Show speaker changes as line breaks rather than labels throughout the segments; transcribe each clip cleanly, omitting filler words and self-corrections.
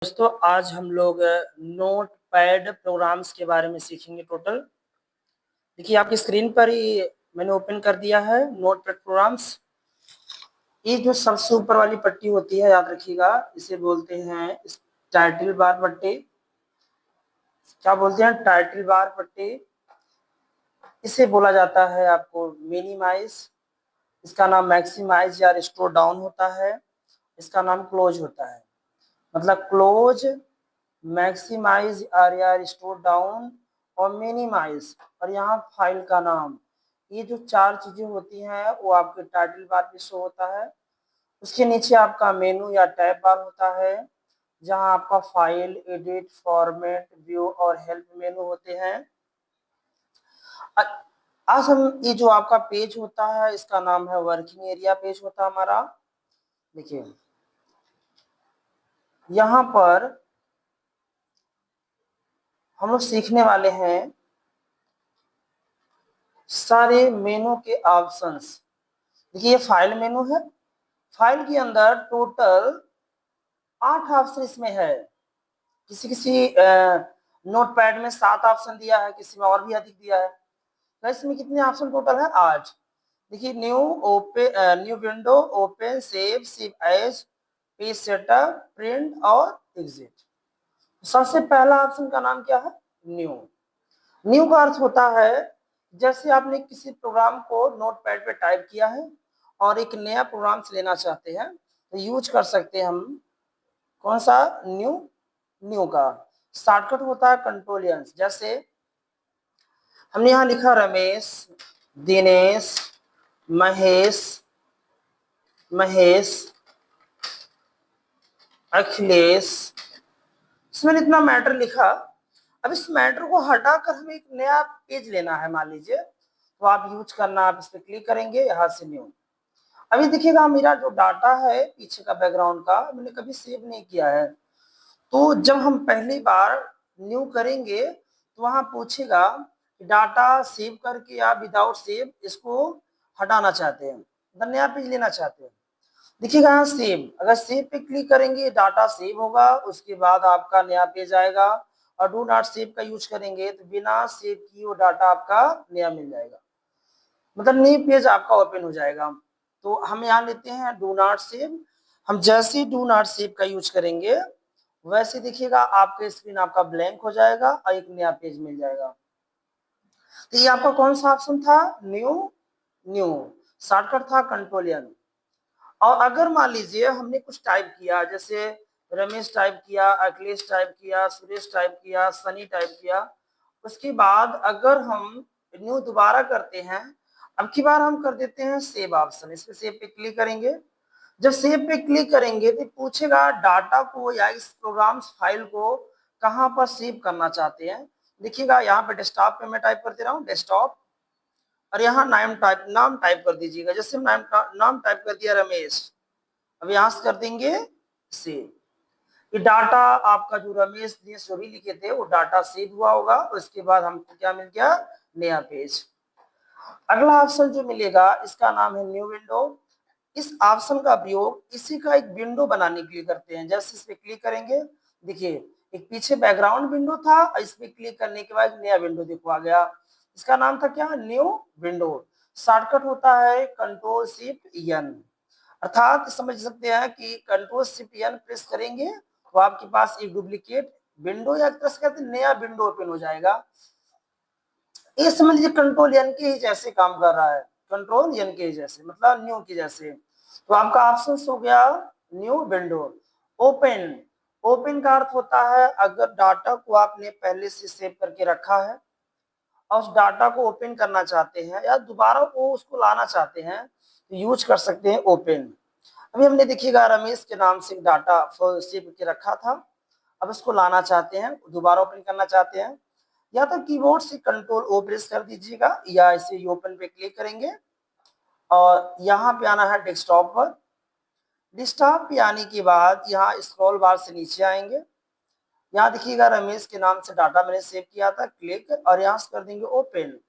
दोस्तों आज हम लोग नोट पैड प्रोग्राम्स के बारे में सीखेंगे टोटल। देखिए आपकी स्क्रीन पर ही मैंने ओपन कर दिया है नोट पैड प्रोग्राम्स। ये जो सबसे ऊपर वाली पट्टी होती है याद रखिएगा, इसे बोलते हैं टाइटल बार पट्टी। क्या बोलते हैं? टाइटल बार पट्टी। इसे बोला जाता है आपको मिनिमाइज। इसका नाम मैक्सिमाइज या रिस्टोर डाउन होता है। इसका नाम क्लोज होता है। मतलब close, maximise area, restore down और मिनिमाइज, और यहाँ फाइल का नाम। ये जो चार चीजें होती हैं वो आपके टाइटल बार पे शो होता है। उसके नीचे आपका मेनू या टैब बार होता है, जहाँ आपका फाइल, एडिट, फॉर्मेट, व्यू और हेल्प मेनू होते हैं। अ- आज हम ये जो आपका पेज होता है इसका नाम है वर्किंग एरिया पेज होता है हमारा। देखिए यहाँ पर हम लोग सीखने वाले हैं सारे मेनू के ऑप्शंस। देखिए ये फाइल मेनू है। फाइल के अंदर टोटल 8 ऑप्शन इसमें है। किसी किसी नोटपैड में 7 ऑप्शन दिया है, किसी में और भी अधिक दिया है। तो इसमें कितने ऑप्शन टोटल है? 8। देखिए new, open, new window, open, save, save as, page setup, print और एग्जिट। सबसे पहला ऑप्शन का नाम क्या है? न्यू। न्यू का अर्थ होता है जैसे आपने किसी प्रोग्राम को नोटपैड पे टाइप किया है और एक नया प्रोग्राम से लेना चाहते हैं तो यूज कर सकते हैं हम कौन सा? न्यू। न्यू का शॉर्टकट होता है कंट्रोल एन। जैसे हमने यहाँ लिखा रमेश, दिनेश, महेश, महेश, अखिलेश। इसमें इतना मैटर लिखा। अब इस मैटर को हटाकर हमें एक नया पेज लेना है, मान लीजिए, तो आप यूज करना, आप इस पर क्लिक करेंगे, यहाँ से न्यू। अभी देखिएगा मेरा जो डाटा है पीछे का बैकग्राउंड का मैंने कभी सेव नहीं किया है। तो जब हम पहली बार न्यू करेंगे तो वहां पूछेगा डाटा सेव करके या विदाउट सेव इसको हटाना चाहते हैं, मतलब नया पेज लेना चाहते हैं। देखिएगा यहाँ सेव, अगर सेव पे क्लिक करेंगे डाटा सेव होगा, उसके बाद आपका नया पेज आएगा। और डू नॉट सेव का यूज करेंगे तो बिना सेव किए वो डाटा आपका नया मिल जाएगा, मतलब न्यू पेज आपका ओपन हो जाएगा। तो हम यहाँ लेते हैं डू नॉट सेव। हम जैसे ही डू नॉट सेव का यूज करेंगे वैसे देखिएगा आपका स्क्रीन आपका ब्लैंक हो जाएगा और एक नया पेज मिल जाएगा। तो ये आपका कौन सा ऑप्शन था? न्यू। न्यू शॉर्टकट था कंट्रोल एन। और अगर मान लीजिए हमने कुछ टाइप किया, जैसे रमेश टाइप किया, अखिलेश टाइप किया, सुरेश टाइप किया, सनी टाइप किया, उसके बाद अगर हम न्यू दोबारा करते हैं, अब की बार हम कर देते हैं सेव ऑप्शन। इस पे सेव पे क्लिक करेंगे। जब सेव पे क्लिक करेंगे तो पूछेगा डाटा को या इस प्रोग्राम फाइल को कहाँ पर सेव करना चाहते हैं। देखिएगा यहाँ पे डेस्कटॉप पे मैं टाइप कर दे रहा हूँ डेस्कटॉप, और यहाँ नाम टाइप कर दीजिएगा। जैसे नाम टाइप कर दिया रमेश, अब यहाँ से कर देंगे सेव। ये डाटा आपका जो रमेश ने जो भी लिखे थे वो डाटा सेव हुआ होगा। उसके बाद हमको क्या मिल गया? नया पेज। अगला ऑप्शन जो मिलेगा इसका नाम है न्यू विंडो। इस ऑप्शन का प्रयोग इसी का एक विंडो बनाने के लिए करते हैं। जैसे इस पे क्लिक करेंगे, देखिए एक पीछे बैकग्राउंड विंडो था और इस पे क्लिक करने के बाद नया विंडो देखो आ गया। इसका नाम था क्या? New window. शॉर्टकट होता है कंट्रोल शिफ्ट एन। अर्थात समझ सकते हैं कि कंट्रोल शिफ्ट एन प्रेस करेंगे तो आपके पास एक डुप्लीकेट विंडो या तरह से कहते हैं नया विंडो ओपन हो जाएगा। ये समझ लीजिए कंट्रोल एन के ही जैसे काम कर रहा है, कंट्रोल एन के ही जैसे, मतलब न्यू के जैसे। तो आपका ऑप्शन हो गया न्यू विंडो। ओपन। ओपन का अर्थ होता है अगर डाटा को आपने पहले से सेव करके रखा है और उस डाटा को ओपन करना चाहते हैं या दोबारा वो उसको लाना चाहते हैं तो यूज कर सकते हैं ओपन। अभी हमने देखिएगा रमेश के नाम से डाटा सेव करके रखा था, अब इसको लाना चाहते हैं, दोबारा ओपन करना चाहते हैं, या तो कीबोर्ड से कंट्रोल ओ प्रेस कर दीजिएगा या इसे ओपन पे क्लिक करेंगे और यहाँ पे आना है डेस्कटॉप पर। डेस्कटॉप पे आने के बाद यहाँ स्क्रॉल बार से नीचे आएंगे। यहाँ देखिएगा रमेश के नाम से डाटा मैंने सेव किया था, क्लिक, और यहाँ से कर देंगे ओपन।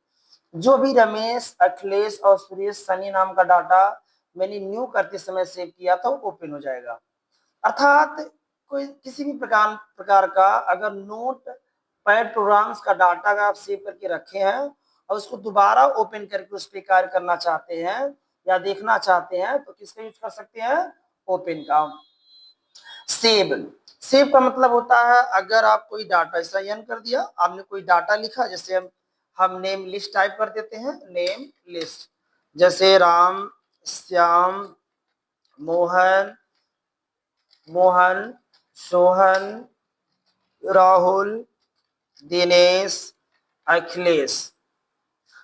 जो भी रमेश, अखिलेश और सुरेश, सनी नाम का डाटा मैंने न्यू करते समय सेव किया था वो ओपन हो जाएगा। अर्थात कोई किसी भी प्रकार का अगर नोट पैड प्रोग्राम्स का डाटा अगर आप सेव करके रखे हैं और उसको दोबारा ओपन करके उस पर कार्य करना चाहते हैं या देखना चाहते हैं तो किसका यूज कर सकते हैं? ओपन का। सेव, सेव का मतलब होता है अगर आप कोई डाटा ऐसा एन कर दिया, आपने कोई डाटा लिखा, जैसे हम नेम लिस्ट टाइप कर देते हैं, नेम लिस्ट, जैसे राम, श्याम, मोहन, मोहन, सोहन, राहुल, दिनेश, अखिलेश।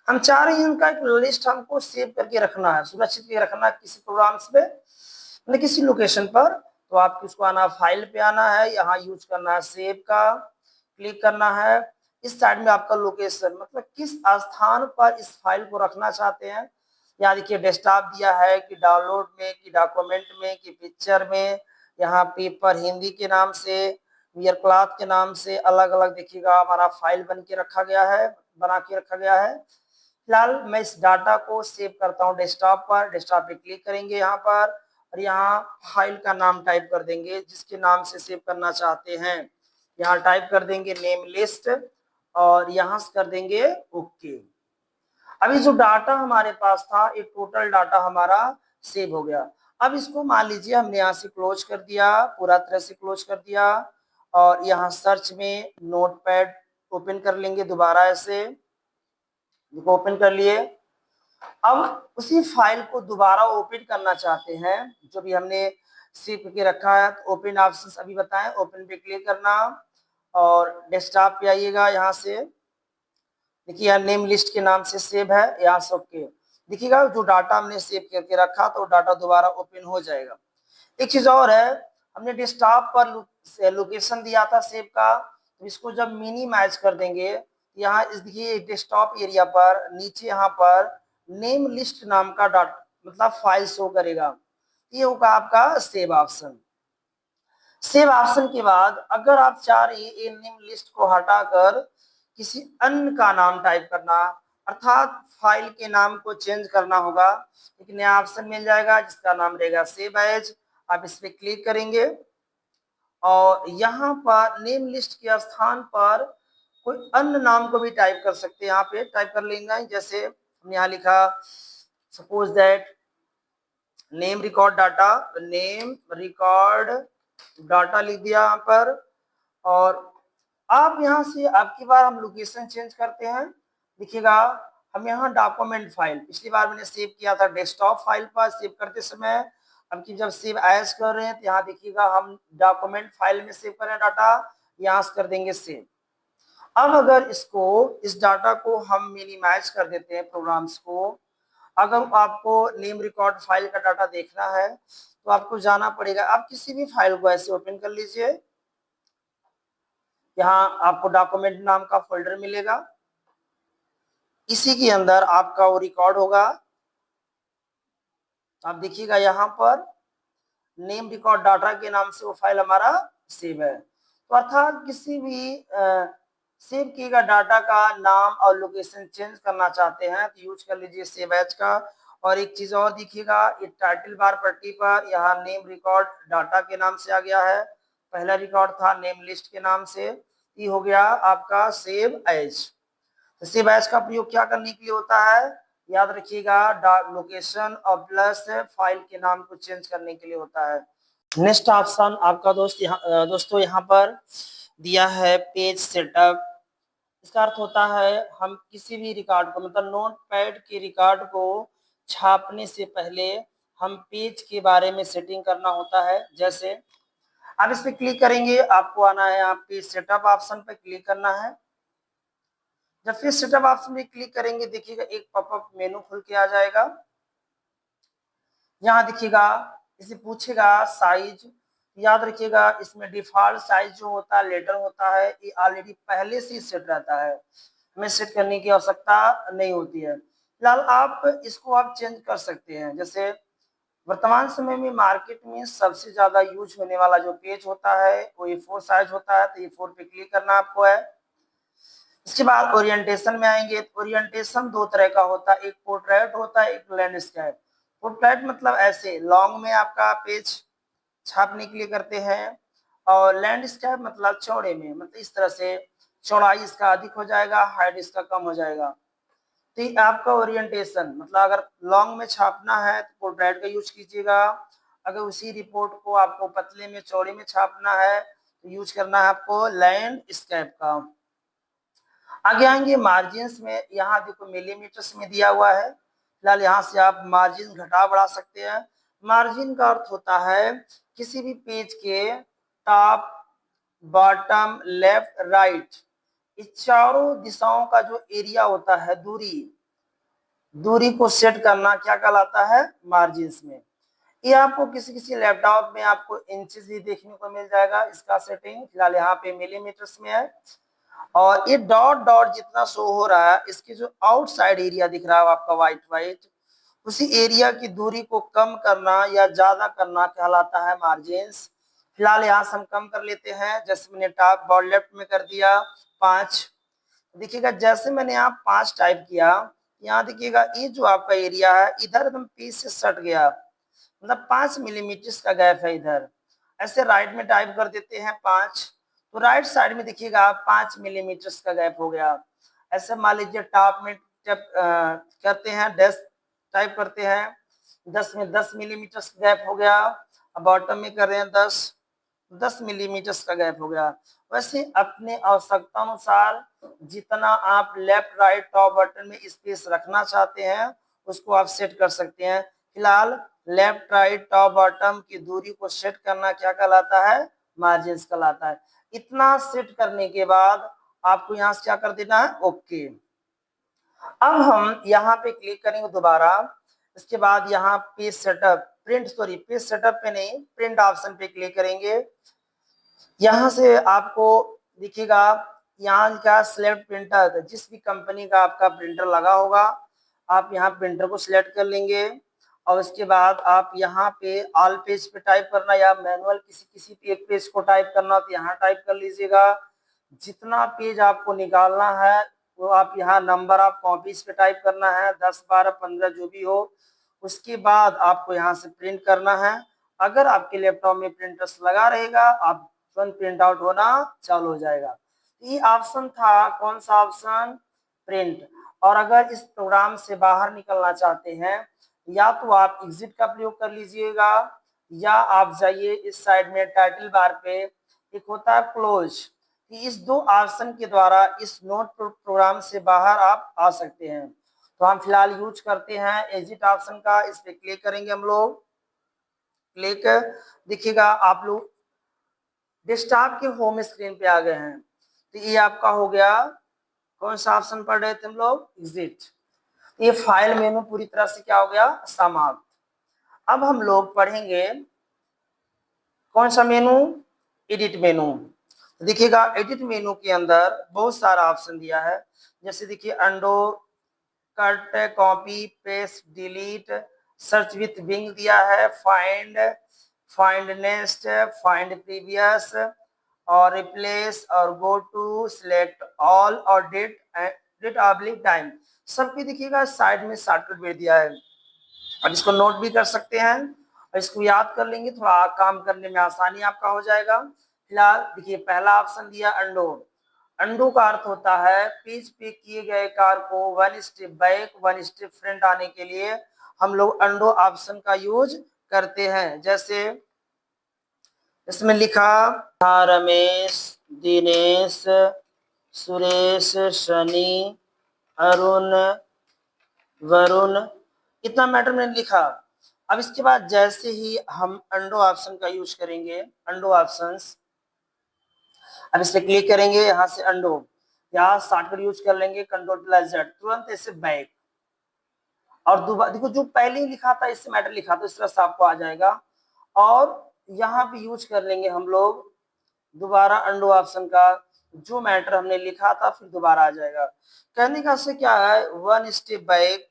हम चाह रहे हैं उनका एक लिस्ट हमको सेव करके रखना है, सुरक्षित करके रखना है किसी प्रोग्राम्स पे, मतलब किसी लोकेशन पर। तो आपको उसको आना, फाइल पे आना है, यहाँ यूज करना है सेव का, क्लिक करना है। इस साइड में आपका लोकेशन, मतलब किस स्थान पर इस फाइल को रखना चाहते हैं। यहाँ देखिए डेस्कटॉप दिया है कि डाउनलोड में, कि डॉक्यूमेंट में, कि पिक्चर में। यहाँ पेपर हिंदी के नाम से, वियर क्लॉथ के नाम से अलग अलग देखिएगा हमारा फाइल बना के रखा गया है। फिलहाल मैं इस डाटा को सेव करता हूँ डेस्कटॉप पर। डेस्कटॉप पे क्लिक करेंगे यहाँ पर और यहाँ फाइल का नाम टाइप कर देंगे जिसके नाम से सेव करना चाहते हैं। यहाँ टाइप कर देंगे नेम लिस्ट और यहाँ से कर देंगे ओके। अभी जो डाटा हमारे पास था, ये टोटल डाटा हमारा सेव हो गया। अब इसको मान लीजिए हमने यहाँ से क्लोज कर दिया, पूरा तरह से क्लोज कर दिया और यहाँ सर्च में नोटपैड ओपन कर लेंगे दोबारा, ऐसे ओपन कर लिए। अब उसी फाइल को दोबारा ओपन करना चाहते हैं जो भी हमने सेव करके रखा है, तो ओपन ऑप्शन अभी बताएं, ओपन पे क्लिक करना और डेस्कटॉप पे आइएगा। यहाँ से देखिए यहाँ नेम लिस्ट के नाम से सेव है, यहाँ से ओके। देखिएगा जो डाटा हमने सेव करके रखा तो डाटा दोबारा ओपन हो जाएगा। एक चीज और है, हमने डेस्कटॉप पर लोकेशन दिया था सेव का, तो इसको जब मिनिमाइज कर देंगे, यहाँ इस देखिए डेस्कटॉप एरिया पर नीचे यहाँ पर नेम लिस्ट नाम का डाटा मतलब फाइल शो करेगा। ये होगा आपका सेव ऑप्शन। सेव ऑप्शन के बाद अगर आप चाह रहे हैं ये नेम लिस्ट को हटाकर किसी अन्य का नाम टाइप करना, अर्थात फाइल के नाम को चेंज करना होगा, एक नया ऑप्शन मिल जाएगा जिसका नाम रहेगा सेव एज। आप इस पे क्लिक करेंगे और यहाँ पर नेम लिस्ट के स्थान पर कोई अन्य नाम को भी टाइप कर सकते हैं। यहाँ पे टाइप कर लेंगे, जैसे हमने यहाँ लिखा suppose that name record data, name record data लिख दिया यहाँ पर। और आप यहाँ से आपकी बार हम लोकेशन चेंज करते हैं, देखिएगा हम यहाँ डॉक्यूमेंट फाइल, पिछली बार मैंने सेव किया था डेस्कटॉप फाइल पर सेव करते समय, अब की जब सेव एज कर रहे हैं तो यहाँ देखिएगा हम डॉक्यूमेंट फाइल में सेव कर रहे हैं डाटा, यहाँ से कर देंगे सेव। अब अगर इस डाटा को हम मिनिमाइज कर देते हैं प्रोग्राम्स को, अगर आपको नेम रिकॉर्ड फाइल का डाटा देखना है तो आपको जाना पड़ेगा, आप किसी भी फाइल को ऐसे ओपन कर लीजिए, यहाँ आपको डॉक्यूमेंट नाम का फोल्डर मिलेगा, इसी के अंदर आपका वो रिकॉर्ड होगा। आप देखिएगा यहाँ पर नेम रिकॉर्ड डाटा के नाम से वो फाइल हमारा सेव है। तो अर्थात किसी भी सेव किएगा डाटा का नाम और लोकेशन चेंज करना चाहते हैं तो यूज कर लीजिए सेव एज का। और एक चीज और देखिएगा, ये टाइटल बार पट्टी पर यहाँ नेम रिकॉर्ड डाटा के नाम से आ गया है, पहला रिकॉर्ड था नेम लिस्ट के नाम से, ये हो गया आपका सेव एज। तो सेव एज का प्रयोग क्या करने के लिए होता है, याद रखिएगा, लोकेशन और प्लस फाइल के नाम को चेंज करने के लिए होता है। नेक्स्ट ऑप्शन आपका दोस्तों यहाँ पर दिया है पेज सेटअप। इसका अर्थ होता है हम किसी भी रिकॉर्ड को, मतलब नोटपैड के रिकॉर्ड को छापने से पहले हम पेज के बारे में सेटिंग करना होता है। जैसे आप इस पे क्लिक करेंगे, आपको आना है यहाँ पेज सेटअप ऑप्शन पे क्लिक करना है। जब फिर सेटअप ऑप्शन पे क्लिक करेंगे देखिएगा एक पॉपअप मेनू खुल के आ जाएगा। यहाँ देखिएगा इसे पूछेगा साइज, याद रखिएगा इसमें डिफॉल्ट साइज जो होता है लेटर होता है, ये ऑलरेडी पहले से सेट रहता है, हमें सेट करने की आवश्यकता नहीं होती है। फिलहाल आप इसको आप चेंज कर सकते हैं। जैसे वर्तमान समय में मार्केट में सबसे ज्यादा यूज होने वाला जो पेज होता है वो A4 साइज होता है, तो A4 पे क्लिक करना आपको है। इसके बाद ओरिएंटेशन में आएंगे, तो ओरिएंटेशन दो तरह का होता है, एक पोर्ट्रेट होता है, एक लैंडस्केप। पोर्ट्रेट मतलब ऐसे लॉन्ग में आपका पेज छापने के लिए करते हैं और लैंडस्केप मतलब चौड़े में, मतलब इस तरह से चौड़ाई इसका अधिक हो जाएगा, हाइट इसका कम हो जाएगा। तो ये आपका ओरिएंटेशन, मतलब अगर लॉन्ग में छापना है तो पोर्ट्रेट का यूज कीजिएगा, अगर उसी रिपोर्ट को आपको पतले में चौड़े में छापना है तो यूज करना है आपको लैंडस्केप का। आगे आएंगे मार्जिन्स में, यहाँ देखो मिलीमीटर्स में दिया हुआ है, फिलहाल यहाँ से आप मार्जिन घटा बढ़ा सकते हैं। मार्जिन का अर्थ होता है किसी भी पेज के टॉप, बॉटम, लेफ्ट, राइट, इस चारों दिशाओं का जो एरिया होता है, दूरी को सेट करना क्या कहलाता है, मार्जिन्स में। ये आपको किसी किसी लैपटॉप में आपको इंचेस भी देखने को मिल जाएगा, इसका सेटिंग फिलहाल यहाँ पे मिलीमीटर्स में है। और ये डॉट डॉट जितना शो हो रहा है, इसकी जो आउटसाइड एरिया दिख रहा है आपका व्हाइट व्हाइट, उसी एरिया की दूरी को कम करना या ज्यादा करना कहलाता है मार्जिन्स। फिलहाल यहाँ से हम कम कर लेते हैं, जैसे मैंने टॉप बॉड लेफ्ट में कर दिया 5। देखिएगा जैसे मैंने यहाँ 5 टाइप किया, यहाँ देखिएगा ये जो आपका एरिया है इधर एकदम पीस से सट गया, मतलब 5 मिलीमीटर का गैप है इधर। ऐसे राइट में टाइप कर देते हैं 5, तो राइट साइड में देखिएगा आप 5 मिलीमीटर का गैप हो गया। ऐसे मान लीजिए टॉप में करते हैं डैश टाइप करते हैं, 10 में 10 मिलीमीटर का गैप हो गया। अब बॉटम में कर रहे हैं 10 मिलीमीटर का गैप हो गया। वैसे अपने आवश्यकता अनुसार जितना आप लेफ्ट राइट टॉप बटन में स्पेस रखना चाहते हैं उसको आप सेट कर सकते हैं। फिलहाल लेफ्ट राइट टॉप बॉटम की दूरी को सेट करना क्या कहलाता है, मार्जिन्स कहलाता है। इतना सेट करने के बाद आपको यहाँ से क्या कर देना है, ओके। अब हम यहाँ पे क्लिक करेंगे दोबारा, इसके बाद यहाँ पेज सेटअप पेज सेटअप पे नहीं, प्रिंट ऑप्शन पे क्लिक करेंगे। यहाँ से आपको दिखेगा यहाँ का सिलेक्ट प्रिंटर, जिस भी कंपनी का आपका प्रिंटर लगा होगा आप यहाँ प्रिंटर को सिलेक्ट कर लेंगे। और उसके बाद आप यहाँ पे ऑल पेज पे टाइप करना या मैनुअल किसी किसी एक पेज को टाइप करना तो यहाँ टाइप कर लीजिएगा। जितना पेज आपको निकालना है वो आप यहाँ नंबर ऑफ कॉपीज पे टाइप करना है, 10, 12, 15 जो भी हो। उसके बाद आपको यहाँ से प्रिंट करना है। अगर आपके लैपटॉप में प्रिंटर्स लगा रहेगा आप तुरंत प्रिंट आउट होना चालू हो जाएगा। ये ऑप्शन था, कौन सा ऑप्शन, प्रिंट। और अगर इस प्रोग्राम से बाहर निकलना चाहते हैं या तो आप एग्जिट का प्रयोग कर लीजिएगा या आप जाइए इस साइड में टाइटल बार पे एक होता है क्लोज, इस दो ऑप्शन के द्वारा इस नोट प्रोग्राम से बाहर आप आ सकते हैं। तो हम फिलहाल यूज करते हैं एग्जिट ऑप्शन का, इस पे क्लिक करेंगे हम लोग। क्लिक दिखेगा आप लोग डेस्कटॉप के होम स्क्रीन पे आ गए हैं। तो ये आपका हो गया, कौन सा ऑप्शन पढ़ रहे थे हम लोग, एग्जिट। ये फाइल मेनू पूरी तरह से क्या हो गया, समाप्त। अब हम लोग पढ़ेंगे कौन सा मेनू, एडिट मेनू। देखिएगा एडिट मेनू के अंदर बहुत सारा ऑप्शन दिया है, जैसे देखिए undo, cut, copy, paste, delete, search with Bing दिया है, फाइंड नेक्स्ट, फाइंड प्रीवियस और रिप्लेस और गो टू, सिलेक्ट ऑल और डेट ऑब्लिक टाइम। सबकी देखिएगा साइड में शॉर्टकट दे दिया है। अब इसको नोट भी कर सकते हैं और इसको याद कर लेंगे, थोड़ा काम करने में आसानी आपका हो जाएगा। फिलहाल देखिए पहला ऑप्शन दिया अंडो। अंडो का अर्थ होता है पेज पे किए गए कार्य को 1 स्टेप बैक 1 स्टेप फ्रंट आने के लिए हम लोग अंडो ऑप्शन का यूज करते हैं। जैसे इसमें लिखा रमेश, दिनेश, सुरेश, शनि, अरुण, वरुण, इतना मैटर मैंने लिखा। अब इसके बाद जैसे ही हम अंडो ऑप्शन का यूज करेंगे, अंडो ऑप्शंस, अब इस पे क्लिक करेंगे, यहाँ से अंडो, यहाँ शॉर्टकट यूज कर लेंगे Ctrl+Z, तुरंत ऐसे बैक। और दोबारा देखो जो पहले ही लिखा था इससे मैटर लिखा था इस तरह से आपको आ जाएगा। और यहाँ पे यूज कर लेंगे हम लोग दोबारा अंडो ऑप्शन का, जो मैटर हमने लिखा था फिर दोबारा आ जाएगा। कहने का से क्या है, 1 स्टेप बैक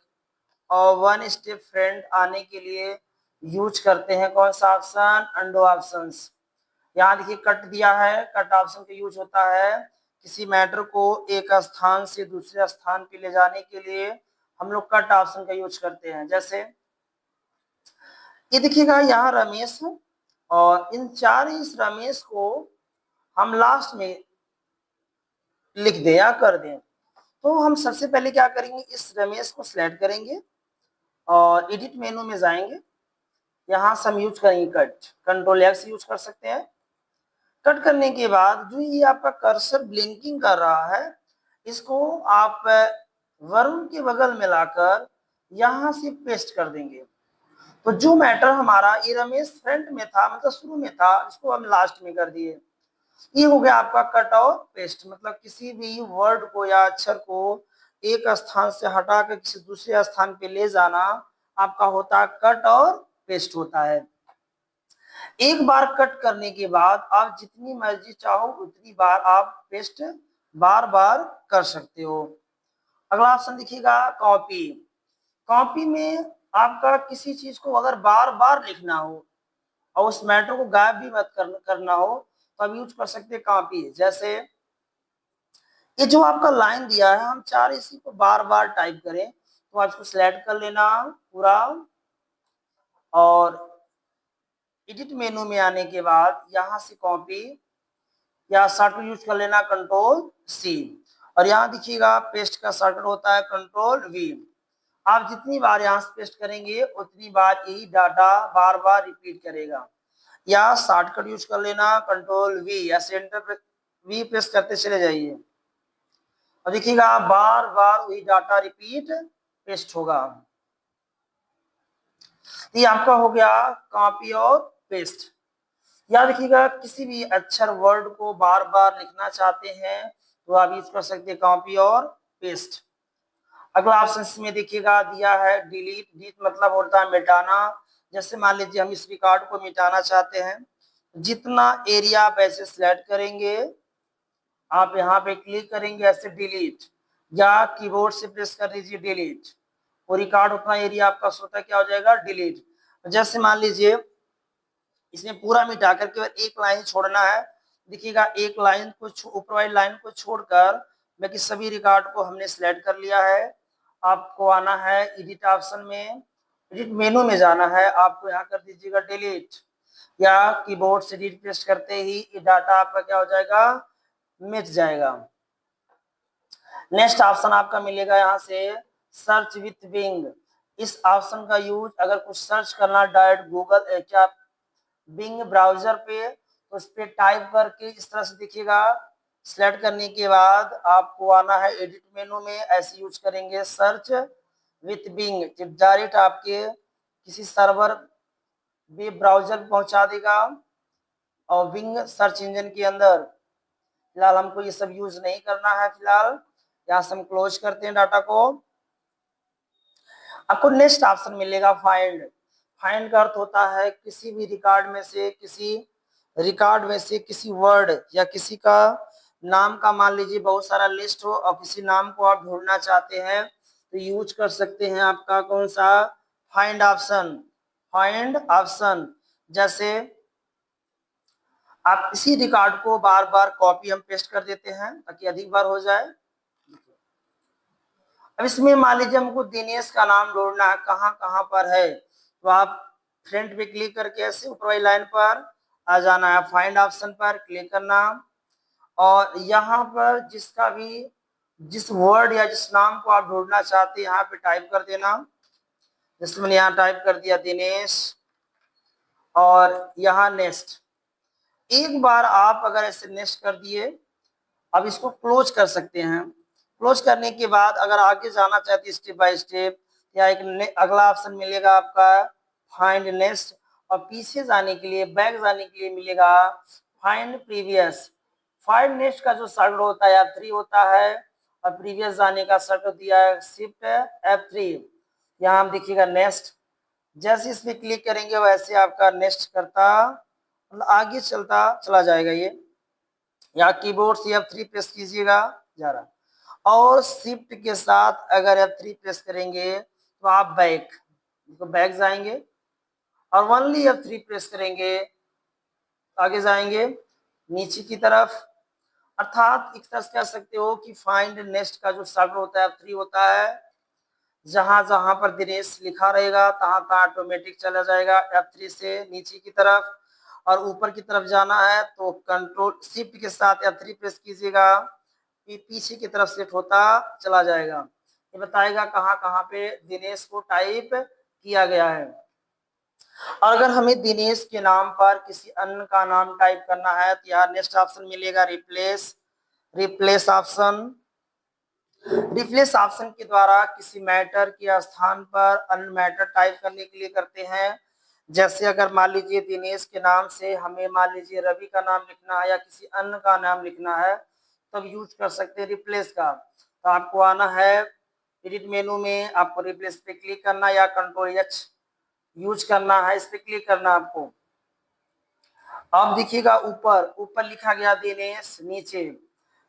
और 1 स्टेप फ्रंट आने के लिए यूज करते हैं कौन सा ऑप्शन, अंडो ऑप्शंस। यहाँ देखिए कट दिया है, कट ऑप्शन का यूज होता है किसी मैटर को एक स्थान से दूसरे स्थान पे ले जाने के लिए हम लोग कट ऑप्शन का यूज करते हैं। जैसे ये देखिएगा यहाँ रमेश और इन 4 इस रमेश को हम लास्ट में लिख दें या कर दें। तो हम सबसे पहले क्या करेंगे, इस रमेश को सिलेक्ट करेंगे और एडिट मेनू में जाएंगे। यहाँ से हम यूज करेंगे कट, कंट्रोल एक्स यूज कर सकते हैं। कट करने के बाद जो ये आपका कर्सर ब्लिंकिंग कर रहा है, इसको आप वरुण के बगल में लाकर यहाँ से पेस्ट कर देंगे। तो जो मैटर हमारा ये रमेश फ्रंट में था, मतलब शुरू में था, इसको हम लास्ट में कर दिए। ये हो गया आपका कट और पेस्ट, मतलब किसी भी वर्ड को या अक्षर को एक स्थान से हटाकर किसी दूसरे स्थान पे ले जाना आपका होता है कट और पेस्ट होता है। एक बार कट करने के बाद आप जितनी मर्जी चाहो उतनी बार आप पेस्ट बार बार कर सकते हो। अगला ऑप्शन दिखिएगा कॉपी। कॉपी में आपका किसी चीज को अगर बार बार लिखना हो और उस मैटर को गायब भी मत करना हो तो आप यूज कर सकते हैं कॉपी। जैसे ये जो आपका लाइन दिया है, हम चाह रहे इसी को बार बार टाइप करें, तो आप इसको सिलेक्ट कर लेना पूरा और एडिट मेनू में आने के बाद यहाँ से कॉपी या शॉर्टकट यूज कर लेना कंट्रोल सी, और यहाँ दिखिएगा पेस्ट का शॉर्टकट होता है कंट्रोल वी। आप जितनी बार यहाँ से पेस्ट करेंगे उतनी बार यही डाटा बार बार रिपीट करेगा। या शॉर्टकट यूज कर लेना कंट्रोल वी या सेंटर वी प्रेस करते चले जाइए और देखिएगा बार बार वही डाटा रिपीट पेस्ट होगा। ये आपका हो गया कॉपी और पेस्ट। या देखिएगा किसी भी अक्षर वर्ड को बार बार लिखना चाहते हैं तो आप यूज कर सकते हैं कॉपी और पेस्ट। अगला ऑप्शन में देखिएगा दिया है डिलीट। डिलीट मतलब होता है मिटाना। जैसे मान लीजिए हम इस रिकॉर्ड को मिटाना चाहते हैं, जितना एरिया आप ऐसे सिलेक्ट करेंगे, आप यहाँ पे क्लिक करेंगे ऐसे डिलीट, या कीबोर्ड से प्रेस कर दीजिए डिलीट, वो रिकॉर्ड उतना एरिया आपका स्वतः क्या हो जाएगा डिलीट। जैसे मान लीजिए इसमें पूरा मिटा करके एक लाइन छोड़ना है, देखिएगा एक लाइन को ऊपर वाली लाइन को छोड़कर बाकी सभी रिकॉर्ड को हमने सिलेक्ट कर लिया है। आपको आना है एडिट ऑप्शन में, एडिट मेनू में जाना है, आपको यहाँ कर दीजिएगा डिलीट, या कीबोर्ड से डिलीट प्रेस करते ही ये डाटा आपका क्या हो जाएगा मिट जाएगा। नेक्स्ट ऑप्शन आपका मिलेगा यहाँ से सर्च विथ बिंग। इस ऑप्शन का यूज अगर कुछ सर्च करना डायरेक्ट गूगल क्या बिंग ब्राउजर पे, तो उस पर टाइप करके इस तरह से दिखेगा। सिलेक्ट करने के बाद आपको आना है एडिट मेनू में, ऐसे यूज करेंगे सर्च विथ बिंग, डायरेक्ट आपके किसी सर्वर वेब ब्राउजर पहुंचा देगा और बिंग सर्च इंजन के अंदर। फिलहाल हमको ये सब यूज नहीं करना है, फिलहाल यहाँ से हम क्लोज करते हैं डाटा को। आपको नेक्स्ट ऑप्शन मिलेगा फाइंड। फाइंड का अर्थ होता है किसी भी रिकॉर्ड में से किसी वर्ड या किसी का नाम का मान लीजिए बहुत सारा लिस्ट हो और किसी नाम को आप ढूंढना चाहते हैं तो यूज कर सकते हैं आपका कौन सा फाइंड ऑप्शन। फाइंड ऑप्शन जैसे आप इसी रिकॉर्ड को बार बार कॉपी हम पेस्ट कर देते हैं ताकि अधिक बार हो जाए। अब इसमें मान लीजिए हमको दिनेश का नाम ढूंढना है, कहाँ कहाँ पर है, तो आप फ्रंट पे क्लिक करके ऐसे ऊपर वाली लाइन पर आ जाना है, फाइंड ऑप्शन पर क्लिक करना और यहाँ पर जिसका भी जिस वर्ड या जिस नाम को आप ढूंढना चाहते हैं यहाँ पे टाइप कर देना। जैसे मैंने यहाँ टाइप कर दिया दिनेश और यहाँ नेक्स्ट। एक बार आप अगर ऐसे नेक्स्ट कर दिए, अब इसको क्लोज कर सकते हैं। क्लोज करने के बाद अगर आगे जाना चाहते हैं स्टेप बाय स्टेप, या एक अगला ऑप्शन मिलेगा आपका फाइंड नेक्स्ट, और पीछे जाने के लिए बैक जाने के लिए मिलेगा फाइंड प्रीवियस। फाइंड नेक्स्ट का जो शॉर्टकट होता है F3 होता है और प्रीवियस जाने का शॉर्टकट दिया है शिफ्ट F3। यहाँ हम देखिएगा नेक्स्ट, जैसे इस पे क्लिक करेंगे वैसे आपका नेक्स्ट करता मतलब आगे चलता चला जाएगा ये, या कीबोर्ड से F3 प्रेस कीजिएगा जा रहा, और शिफ्ट के साथ अगर F3 प्रेस करेंगे तो आप बैक जाएंगे और ओनली F3 प्रेस करेंगे आगे जाएंगे नीचे की तरफ। अर्थात एक तरह से कह सकते हो कि फाइंड नेक्स्ट का जो शॉर्टकट होता है F3 होता है। जहां जहां पर दिनेश लिखा रहेगा तहां तहां ऑटोमेटिक चला जाएगा F3 से नीचे की तरफ, और ऊपर की तरफ जाना है तो कंट्रोल शिफ्ट के साथ F3 प्रेस कीजिएगा, पीछे की तरफ शिफ्ट होता चला जाएगा। ये बताएगा कहाँ कहाँ पे दिनेश को टाइप किया गया है। और अगर हमें दिनेश के नाम पर किसी अन्य का नाम टाइप करना है तो यार नेक्स्ट ऑप्शन मिलेगा replace. Replace option, replace option के द्वारा किसी मैटर के स्थान पर अन्य मैटर टाइप करने के लिए करते हैं। जैसे अगर मान लीजिए दिनेश के नाम से हमें मान लीजिए रवि का नाम लिखना है या किसी अन्य का नाम लिखना है, तब यूज कर सकते हैं रिप्लेस का। तो आपको आना है एडिट मेनू में, आपको रिप्लेस पे क्लिक करना या कंट्रोल एच यूज करना है, इस पे क्लिक करना आपको। अब देखिएगा ऊपर ऊपर लिखा गया दिनेश, नीचे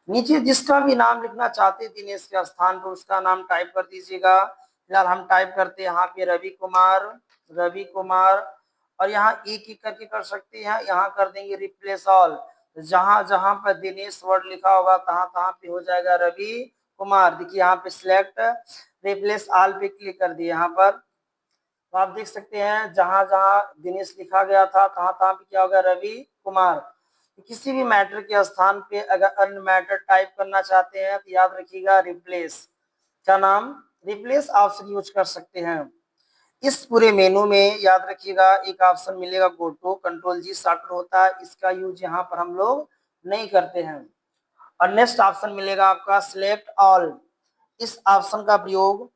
नीचे जिसका भी नाम लिखना चाहते हैं दिनेश के स्थान पर उसका नाम टाइप कर दीजिएगा। फिलहाल हम टाइप करते हैं यहाँ पे रवि कुमार, रवि कुमार। और यहाँ एक एक करके कर सकते हैं, यहाँ कर देंगे रिप्लेस ऑल। जहां जहां पर दिनेश वर्ड लिखा होगा तहां तहां पे हो जाएगा रवि कुमार। देखिए यहाँ पे सिलेक्ट रिप्लेस ऑल पे क्लिक कर दिए यहाँ पर, तो आप देख सकते हैं जहां जहां दिनेश लिखा गया था तहां तहां पे क्या होगा रवि कुमार। किसी भी मैटर के स्थान पे अगर अन्य मैटर टाइप करना चाहते हैं तो याद रखिएगा रिप्लेस का नाम, रिप्लेस ऑप्शन यूज कर सकते हैं। इस पूरे मेनू में याद रखिएगा एक ऑप्शन मिलेगा go to, control G shortcut होता है, इसका यूज यहाँ पर हम लोग नहीं करते हैं। और नेक्स्ट ऑप्शन मिलेगा आपका सिलेक्ट ऑल। इस ऑप्शन का प्रयोग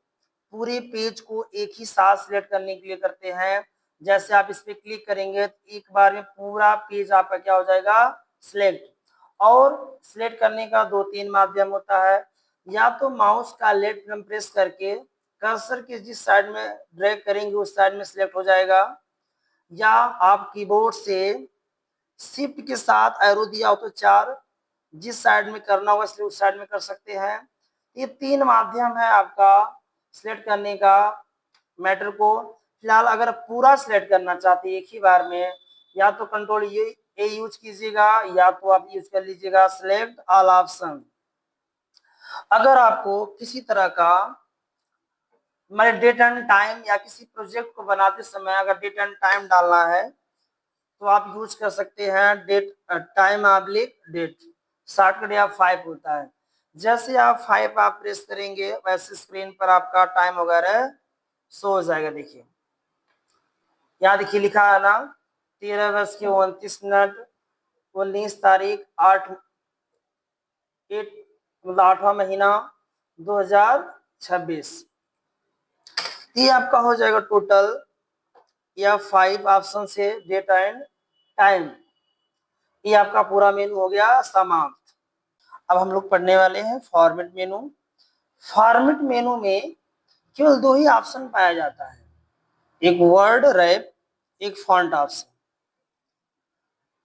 पूरे पेज को एक ही साथ सिलेक्ट करने के लिए करते हैं। जैसे आप इस पे क्लिक करेंगे तो एक बार में पूरा पेज आपका क्या हो जाएगा सिलेक्ट। और सिलेक्ट करने का दो तीन माध्यम होता है, या तो माउस का लेफ्ट बटन प्रेस करके कर्सर के जिस साइड में ड्रैग करेंगे उस साइड में सिलेक्ट हो जाएगा, या आप कीबोर्ड से शिफ्ट के साथ एरो दिया हो तो चार जिस साइड में करना होगा इसलिए उस साइड में कर सकते हैं। ये तीन माध्यम है आपका सिलेक्ट करने का मैटर को। फिलहाल अगर पूरा सिलेक्ट करना चाहते हैं एक ही बार में, या तो कंट्रोल ए यूज कीजिएगा या तो आप यूज कर लीजिएगा सिलेक्ट ऑल ऑप्शन। अगर आपको किसी तरह का मतलब डेट एंड टाइम या किसी प्रोजेक्ट को बनाते समय अगर डेट एंड टाइम डालना है तो आप यूज कर सकते हैं date time oblique date, shortcut या 5 होता है। जैसे आप 5 आप प्रेस करेंगे वैसे स्क्रीन पर आपका टाइम वगैरह शो हो जाएगा। देखिए यहाँ देखिए लिखा है ना 13:29 19 तारीख 8 मतलब 8वां महीना 2026। ये आपका हो जाएगा टोटल या 5 ऑप्शन से डेट एंड टाइम। ये आपका पूरा मेनू हो गया समाप्त। अब हम लोग पढ़ने वाले हैं फॉर्मेट मेनू। फॉर्मेट मेनू में केवल दो ही ऑप्शन पाया जाता है, एक वर्ड रैप, एक फॉन्ट ऑप्शन।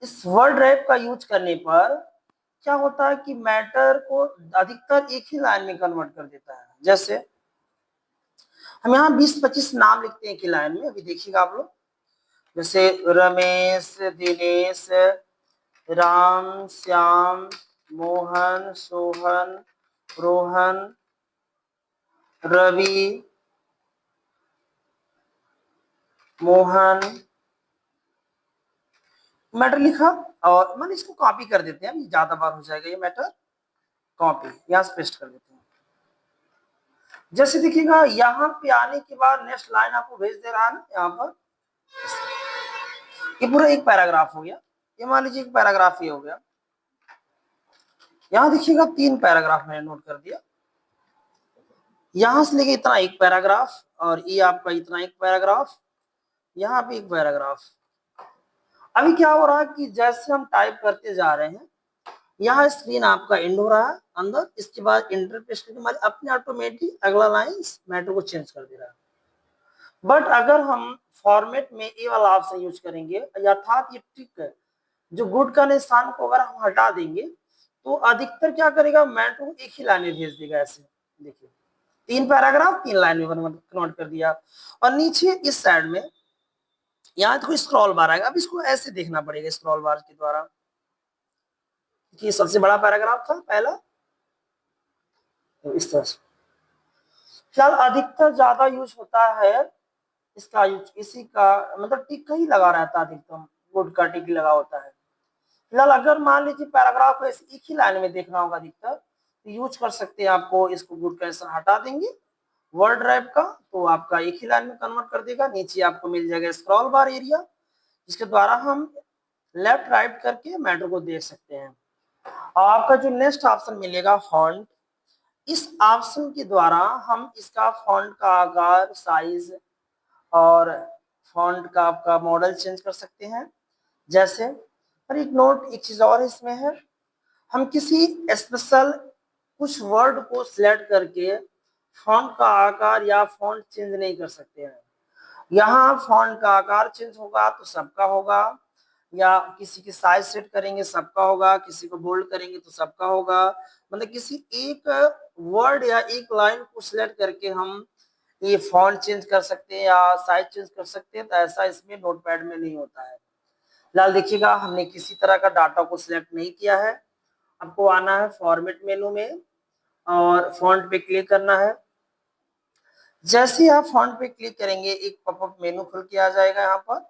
इस वर्ड रैप का यूज करने पर क्या होता है कि मैटर को अधिकतर एक ही लाइन में कन्वर्ट कर देता है। जैसे हम यहाँ 20-25 नाम लिखते हैं एक ही लाइन में, अभी देखिएगा आप लोग। जैसे रमेश, दिनेश, राम, श्याम, मोहन, सोहन, रोहन, रवि, मोहन, मैटर लिखा। और मैंने इसको कॉपी कर देते हैं, ज्यादा बार हो जाएगा ये मैटर, कॉपी यहाँ से पेस्ट कर देते हैं। जैसे देखिएगा यहाँ पे आने के बाद नेक्स्ट लाइन आपको भेज दे रहा है ना, यहाँ पर ये पूरा एक पैराग्राफ हो गया। ये मान लीजिए एक पैराग्राफ ये हो गया। यहाँ देखिएगा 3 पैराग्राफ मैंने नोट कर दिया, यहां से लेके इतना एक पैराग्राफ, और ये आपका इतना एक पैराग्राफ, यहाँ पे एक पैराग्राफ। अभी क्या हो रहा है कि जैसे हम टाइप करते जा रहे हैं यहाँ स्क्रीन आपका एंड हो रहा है अंदर, इसके बाद इंटर प्रेस करके हमारे अपने ऑटोमेटिक अगला लाइन मैटर को चेंज कर दे रहा है। बट अगर हम फॉर्मेट में ये वाला ऑप्शन यूज करेंगे अर्थात ये टिक जो गुड का निशान को अगर हम हटा देंगे तो अधिकतर क्या करेगा मैटर को एक ही लाइन में भेज देगा। ऐसे देखिए 3 पैराग्राफ 3 लाइन में कन्वर्ट कर दिया। और नीचे इस साइड में यहाँ तो स्क्रॉल बार आएगा, अब इसको ऐसे देखना पड़ेगा स्क्रॉल बार के द्वारा कि सबसे बड़ा पैराग्राफ था पहला, तो इस तरह से। फिलहाल अधिकतर ज्यादा यूज होता है इसका यूज, इसी का मतलब टिक का ही लगा रहता है अधिकतम, गुड का टिक लगा होता है। फिलहाल अगर मान लीजिए पैराग्राफ को ऐसे एक ही लाइन में देखना होगा अधिकतर, तो यूज कर सकते हैं आपको, इसको गुड का ऐसा हटा देंगे वर्ड ड्राइव का, तो आपका एक ही लाइन में कन्वर्ट कर देगा। नीचे आपको मिल जाएगा स्क्रॉल बार एरिया, जिसके द्वारा हम लेफ्ट राइट करके मैटर को देख सकते हैं। और आपका जो नेक्स्ट ऑप्शन मिलेगा फॉन्ट, इस ऑप्शन के द्वारा हम इसका फॉन्ट का आकार, साइज और फॉन्ट का आपका मॉडल चेंज कर सकते हैं। जैसे, और एक नोट, एक चीज और इसमें है, हम किसी स्पेशल कुछ वर्ड को सिलेक्ट करके फॉन्ट का आकार या फॉन्ट चेंज नहीं कर सकते हैं। यहाँ फॉन्ट का आकार चेंज होगा तो सबका होगा, या किसी की साइज सेट करेंगे सबका होगा, किसी को बोल्ड करेंगे तो सबका होगा। मतलब किसी एक वर्ड या एक लाइन को सिलेक्ट करके हम ये फॉन्ट चेंज कर सकते हैं या साइज चेंज कर सकते हैं, तो ऐसा इसमें नोटपैड में नहीं होता है। फिलहाल देखिएगा, हमने किसी तरह का डाटा को सिलेक्ट नहीं किया है। आपको आना है फॉर्मेट मेनू में और फॉन्ट पे क्लिक करना है। जैसे ही आप फॉन्ट पे क्लिक करेंगे एक पॉपअप मेनू खुल के आ जाएगा। यहाँ पर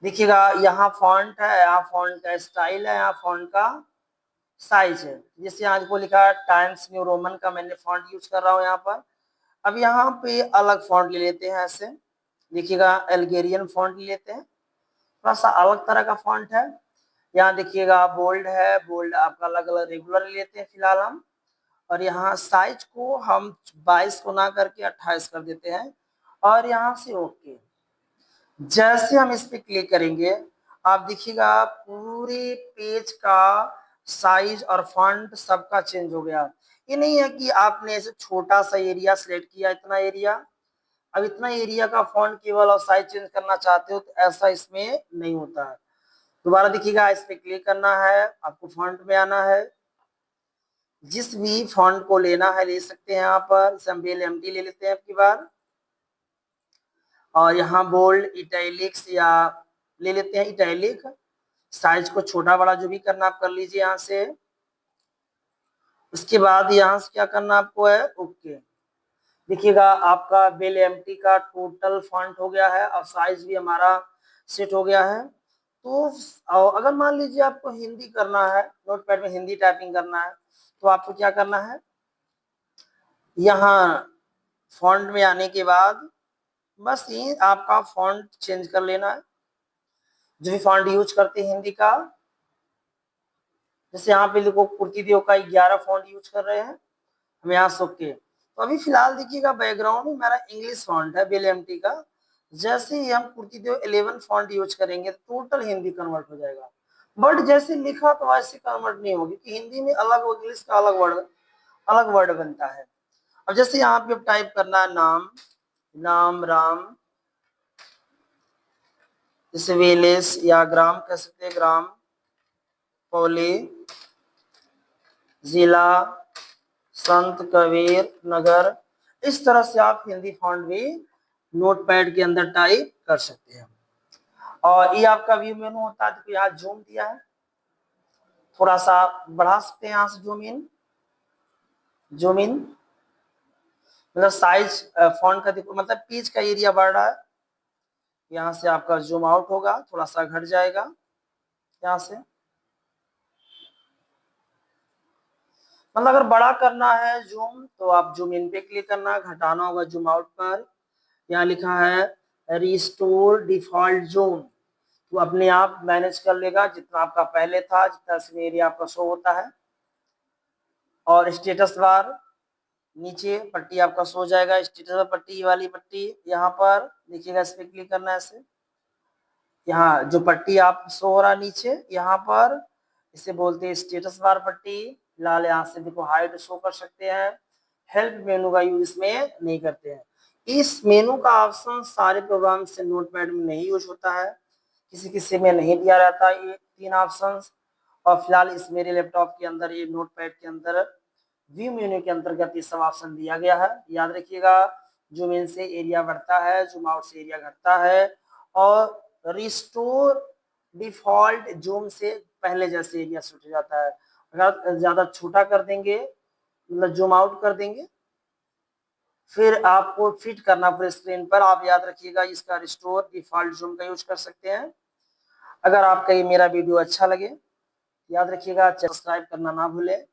देखिएगा, यहाँ फॉन्ट है, यहाँ फॉन्ट का स्टाइल है, यहाँ फॉन्ट का साइज है। जैसे आज को लिखा है टाइम्स न्यू रोमन का, मैंने फॉन्ट यूज कर रहा हूँ यहाँ पर। अब यहाँ पे अलग फॉन्ट ले लेते हैं ऐसे, देखिएगा एल्गेरियन फॉन्ट ले लेते हैं, थोड़ा सा अलग तरह का फॉन्ट है। यहाँ देखिएगा बोल्ड है, बोल्ड आपका अलग अलग रेगुलर ले लेते हैं फिलहाल हम। और यहाँ साइज को हम 22 को ना करके 28 कर देते हैं और यहाँ से ओके। जैसे हम इस पे क्लिक करेंगे, आप देखिएगा पूरे पेज का साइज और फॉन्ट सबका चेंज हो गया। ये नहीं है कि आपने ऐसे छोटा सा एरिया सिलेक्ट किया, इतना एरिया, अब इतना एरिया का फॉन्ट केवल और साइज चेंज करना चाहते हो, तो ऐसा इसमें नहीं होता है। दोबारा देखिएगा, इस पे क्लिक करना है, आपको फॉन्ट में आना है, जिस भी फॉन्ट को लेना है ले सकते हैं। यहाँ पर सैम्पल एम्प्टी ले लेते हैं आपकी बार, और यहाँ बोल्ड, इटैलिक्स या ले लेते हैं इटैलिक। साइज को छोटा बड़ा जो भी करना आप कर लीजिए यहाँ से। उसके बाद यहाँ से क्या करना आपको है, ओके। देखिएगा आपका बेल एम्प्टी का टोटल फॉन्ट हो गया है और साइज भी हमारा सेट हो गया है। तो अगर मान लीजिए आपको हिंदी करना है, नोटपैड में हिंदी टाइपिंग करना है, तो आपको क्या करना है, यहाँ फॉन्ट में आने के बाद बस ये आपका फॉन्ट चेंज कर लेना है, जो भी फॉन्ट यूज करते हैं हिंदी का। जैसे यहाँ पे देखो कुर्ती देव का 11 फॉन्ट यूज कर रहे हैं हम यहाँ से, ओके। तो अभी फिलहाल देखिएगा बैकग्राउंड में मेरा इंग्लिश फॉन्ट है बेल एम्प्टी का। जैसे ही हम कुर्ती देव 11 फॉन्ट यूज करेंगे टोटल हिंदी कन्वर्ट हो जाएगा। बट जैसे लिखा तो वैसे कन्वर्ट नहीं होगी, कि हिंदी में अलग, इंग्लिश का अलग वर्ड बनता है। अब जैसे यहाँ पे टाइप करना है नाम, नाम राम, जैसे वेलेस या ग्राम कह सकते हैं, ग्राम पौली, जिला संत कबीर नगर। इस तरह से आप हिंदी फॉन्ट भी नोटपैड के अंदर टाइप कर सकते हैं। और ये आपका व्यू मेनू होता है, तो यहाँ जूम दिया है, थोड़ा सा बढ़ा सकते हैं यहाँ से, जूम इन मतलब साइज फॉन्ट का देखो, मतलब पेज का एरिया बढ़ रहा है। यहाँ से आपका जूम आउट होगा, थोड़ा सा घट जाएगा यहाँ से। मतलब अगर बड़ा करना है जूम, तो आप जूम इन पे क्लिक करना, घटाना होगा जूम आउट पर। यहाँ लिखा है रिस्टोर डिफॉल्ट जूम, तो अपने आप मैनेज कर लेगा जितना आपका पहले था, जितना इसमें एरिया आपका शो होता है। और स्टेटस बार नीचे पट्टी आपका सो जाएगा, स्टेटस पट्टी वाली पट्टी यहाँ पर देखिएगा, इस पे क्लिक करना है ऐसे। यहाँ जो पट्टी आप शो हो रहा है नीचे यहाँ पर, इसे बोलते हैं स्टेटस बार पट्टी। फिलहाल यहाँ से देखो हाइड शो कर सकते हैं। हेल्प मेनू का यूज इसमें नहीं करते हैं। इस मेनू का ऑप्शन सारे प्रोग्राम से नोटपैड में नहीं यूज होता है, किसी किसी में नहीं दिया रहता ये 3 ऑप्शन। और फिलहाल इस मेरे लैपटॉप के अंदर, ये नोटपैड के अंदर व्यू मेन्यू के अंतर्गत ये सब ऑप्शन दिया गया है। याद रखिएगा, जूम इन से एरिया बढ़ता है, जूम आउट से एरिया घटता है, और रिस्टोर डिफॉल्ट जूम से पहले जैसे एरिया सेट हो जाता है। अगर ज्यादा छोटा कर देंगे, मतलब जूम आउट कर देंगे, फिर आपको फिट करना पूरे स्क्रीन पर, आप याद रखिएगा इसका रिस्टोर डिफॉल्ट जूम का यूज कर सकते हैं। अगर आपका ये मेरा वीडियो अच्छा लगे, याद रखिएगा सब्सक्राइब करना ना भूलें।